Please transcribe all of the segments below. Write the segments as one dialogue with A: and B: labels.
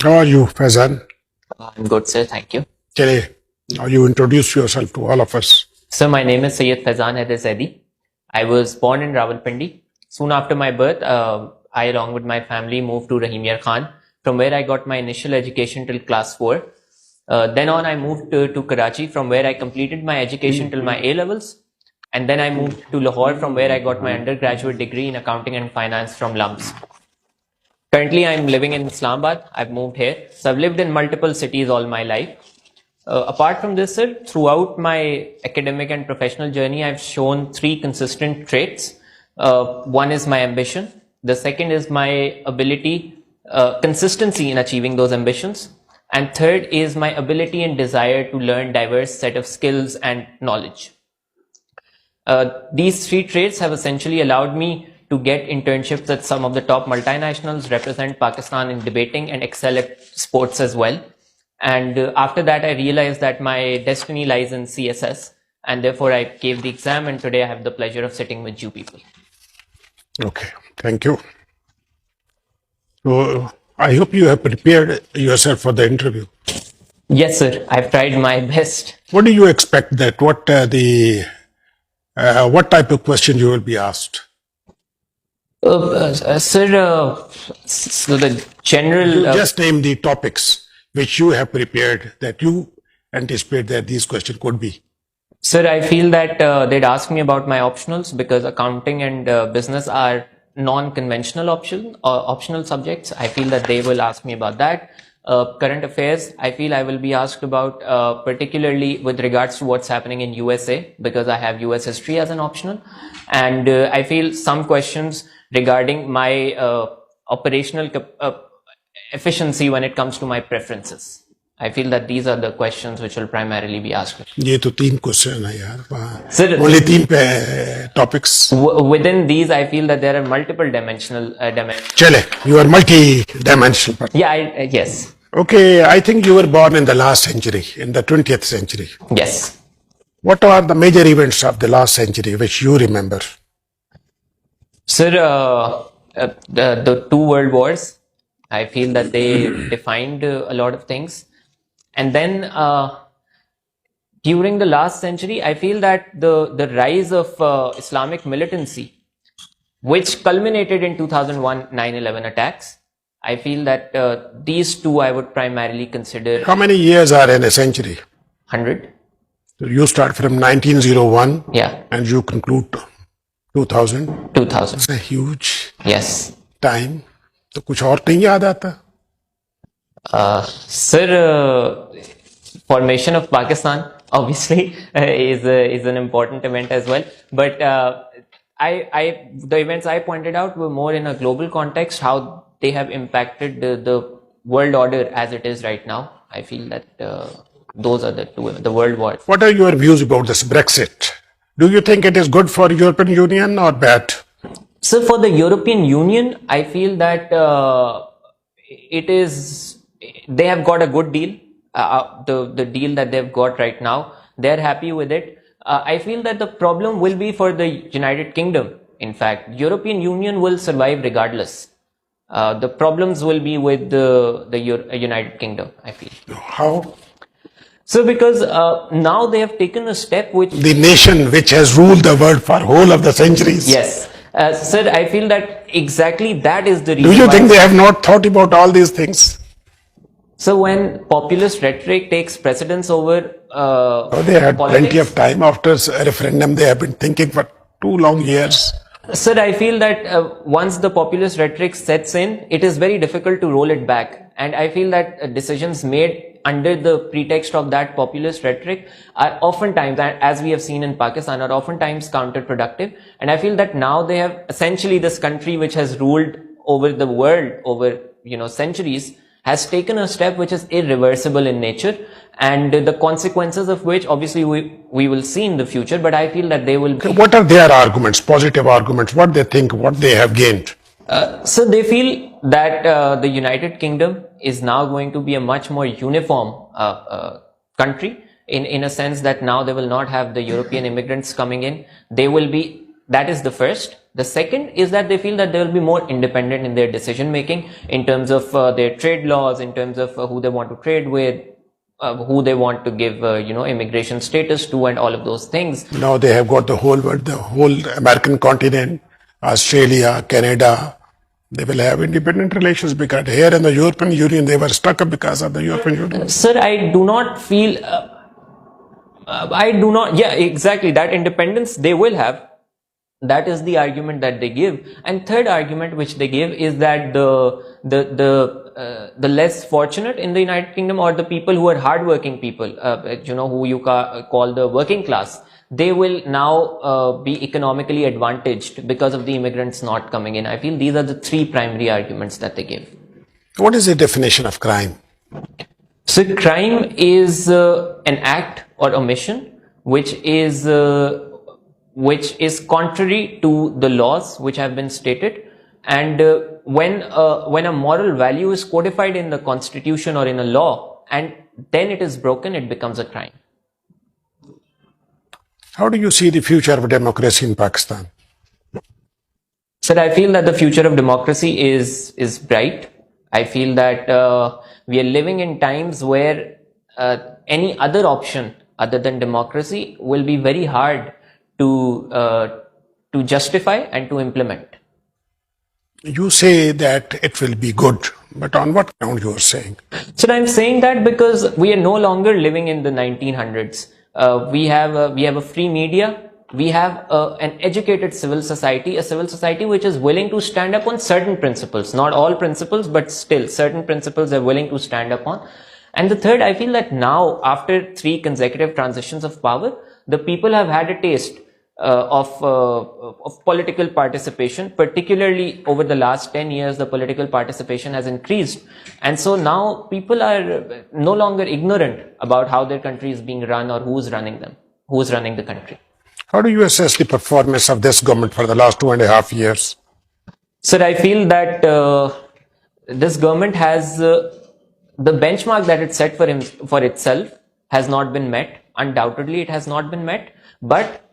A: How are you, Faizan?
B: I'm good, sir. Thank you.
A: Chale, now you introduce yourself to all of us.
B: Sir, my name is Syed Faizan Haider Zaidi. I was born in Rawalpindi. Soon after my birth, I, along with my family, moved to Rahim Khan, from where I got my initial education till class 4. Then on, I moved to Karachi, from where I completed my education till my A levels. And then I moved to Lahore, from where I got my undergraduate degree in accounting and finance from LUMS. Currently, I'm living in Islamabad. I've moved here. So I've lived in multiple cities all my life. Apart from this, sir, throughout my academic and professional journey, I've shown 3 consistent traits. One is my ambition. The second is my ability, consistency in achieving those ambitions. And third is my ability and desire to learn diverse set of skills and knowledge. These 3 traits have essentially allowed me to get internships at some of the top multinationals, represent Pakistan in debating, and excel at sports as well. And after that, I realized that my destiny lies in CSS, and therefore I gave the exam, and today I have the pleasure of sitting with you people.
A: Okay, thank you. So I hope you have prepared yourself for the interview.
B: Yes, sir. I've tried my best.
A: What do you expect that what type of question you will be asked?
B: Sir, so the general...
A: You just name the topics which you have prepared that you anticipate that these questions could be.
B: Sir, I feel that they'd ask me about my optionals, because accounting and business are non-conventional optional subjects. I feel that they will ask me about that. Current affairs, I feel I will be asked about, particularly with regards to what's happening in USA, because I have US history as an optional. And I feel some questions regarding my operational efficiency when it comes to my preferences. I feel that these are the questions which will primarily be asked.
A: ये तो 3 question है यार.
B: Sir,
A: only 3 topics.
B: Within these, I feel that there are multiple dimensional.
A: Chale, you are multi-dimensional.
B: Yeah, yes.
A: Okay, I think you were born in the last century, in the 20th century.
B: Yes.
A: What are the major events of the last century which you remember?
B: Sir, the 2 world wars, I feel that they defined a lot of things. And then during the last century, I feel that the rise of Islamic militancy, which culminated in 2001 9/11 attacks, I feel that these 2 I would primarily consider.
A: How many years are in a century?
B: 100.
A: So you start from 1901,
B: yeah,
A: and you conclude 2000.
B: 2000.
A: It's a huge
B: Yes.
A: time. तो कुछ और नहीं याद आता?
B: Sir, formation of Pakistan obviously is an important event as well. But the events I pointed out were more in a global context, how they have impacted the world order as it is right now. I feel that those are the world wars.
A: What are your views about this Brexit? Do you think it is good for European Union or bad?
B: So for the European Union, I feel that they have got a good deal. The deal that they've got right now, they're happy with it. I feel that the problem will be for the United Kingdom. In fact, European Union will survive regardless. The problems will be with the United Kingdom, I feel.
A: How?
B: So because now they have taken a step which...
A: The nation which has ruled the world for whole of the centuries.
B: Yes. Sir, I feel that exactly that is the reason.
A: Do you think they have not thought about all these things?
B: So when populist rhetoric takes precedence over
A: they had
B: politics,
A: plenty of time after a referendum. They have been thinking for 2 long years.
B: Sir, I feel that once the populist rhetoric sets in, it is very difficult to roll it back. And I feel that decisions made under the pretext of that populist rhetoric are oftentimes, as we have seen in Pakistan, are oftentimes counterproductive. And I feel that now they have essentially this country which has ruled over the world over, centuries, has taken a step which is irreversible in nature, and the consequences of which obviously we will see in the future, but I feel that they will be...
A: What are their arguments, positive arguments, what they think, what they have gained?
B: So they feel that the United Kingdom is now going to be a much more uniform country in a sense that now they will not have the European immigrants coming in. They will be That is the first. The second is that they feel that they will be more independent in their decision making in terms of their trade laws, in terms of who they want to trade with, who they want to give, immigration status to, and all of those things.
A: Now they have got the whole world, the whole American continent, Australia, Canada. They will have independent relations because here in the European Union, they were stuck up because of the European Union.
B: Sir, I do not feel, yeah, exactly, that independence they will have. That is the argument that they give. And third argument which they give is that the less fortunate in the United Kingdom, or the people who are hardworking people, who you call the working class, they will now be economically advantaged because of the immigrants not coming in. I feel these are the three primary arguments that they give.
A: What is the definition of crime?
B: So crime is an act or omission which is contrary to the laws which have been stated, and when a moral value is codified in the constitution or in a law and then it is broken, it becomes a crime.
A: How do you see the future of democracy in Pakistan?
B: Sir, I feel that the future of democracy is bright. I feel that we are living in times where any other option other than democracy will be very hard to justify and to implement.
A: You say that it will be good, but on what ground you are saying?
B: So I'm saying that because we are no longer living in the 1900s. We have a free media. We have an educated civil society, a civil society which is willing to stand up on certain principles, not all principles, but still certain principles they're willing to stand up on. And the third, I feel that now, after 3 consecutive transitions of power, the people have had a taste of political participation. Particularly over the last 10 years, the political participation has increased. And so now people are no longer ignorant about how their country is being run or who's running them, who's running the country.
A: How do you assess the performance of this government for the last 2.5 years?
B: Sir, I feel that this government has the benchmark that it set for itself has not been met. Undoubtedly, it has not been met. But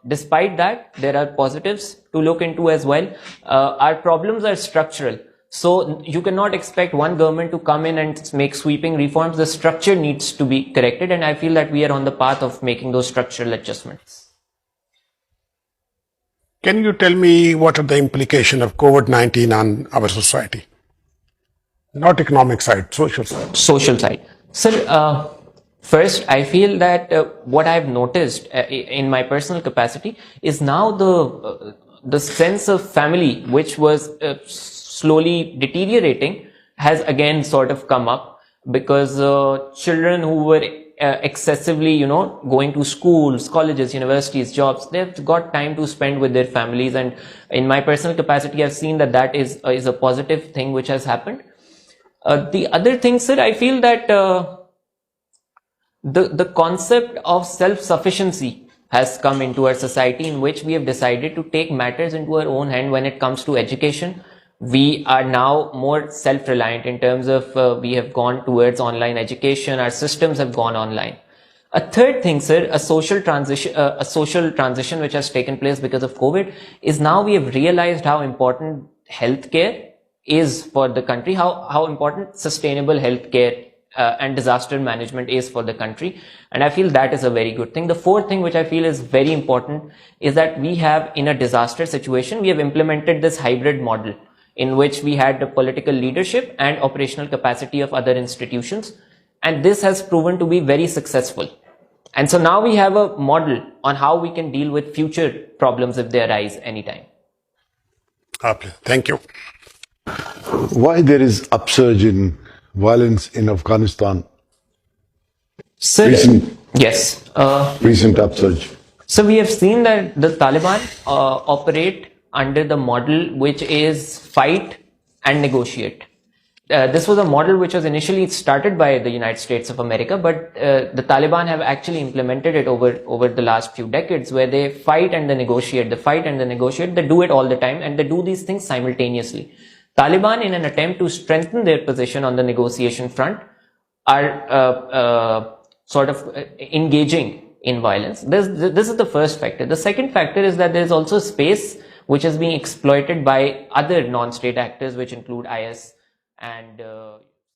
B: despite that, there are positives to look into as well. Our problems are structural. So you cannot expect one government to come in and make sweeping reforms. The structure needs to be corrected, and I feel that we are on the path of making those structural adjustments.
A: Can you tell me what are the implications of COVID-19 on our society? Not economic side, social side.
B: Social side. Sir, first, I feel that what I've noticed in my personal capacity is now the sense of family, which was slowly deteriorating, has again sort of come up, because children who were excessively, going to schools, colleges, universities, jobs, they've got time to spend with their families. And in my personal capacity, I've seen that is a positive thing which has happened. The other thing, sir, I feel that the concept of self-sufficiency has come into our society, in which we have decided to take matters into our own hand when it comes to education. We are now more self-reliant in terms of we have gone towards online education. Our systems have gone online. A third thing, sir, a social transition which has taken place because of COVID is now we have realized how important healthcare is for the country, how important sustainable healthcare and disaster management is for the country. And I feel that is a very good thing. The fourth thing which I feel is very important is that we have, in a disaster situation, we have implemented this hybrid model in which we had the political leadership and operational capacity of other institutions. And this has proven to be very successful. And so now we have a model on how we can deal with future problems if they arise anytime.
A: Thank you.
C: Why there is upsurge in violence in Afghanistan?
B: Sir, yes.
C: Recent upsurge.
B: So we have seen that the Taliban operate under the model which is fight and negotiate. This was a model which was initially started by the United States of America, but the Taliban have actually implemented it over the last few decades, where they fight and they negotiate, they do it all the time, and they do these things simultaneously. Taliban, in an attempt to strengthen their position on the negotiation front, are sort of engaging in violence. This is the first factor. The second factor is that there is also space which is being exploited by other non-state actors, which include IS and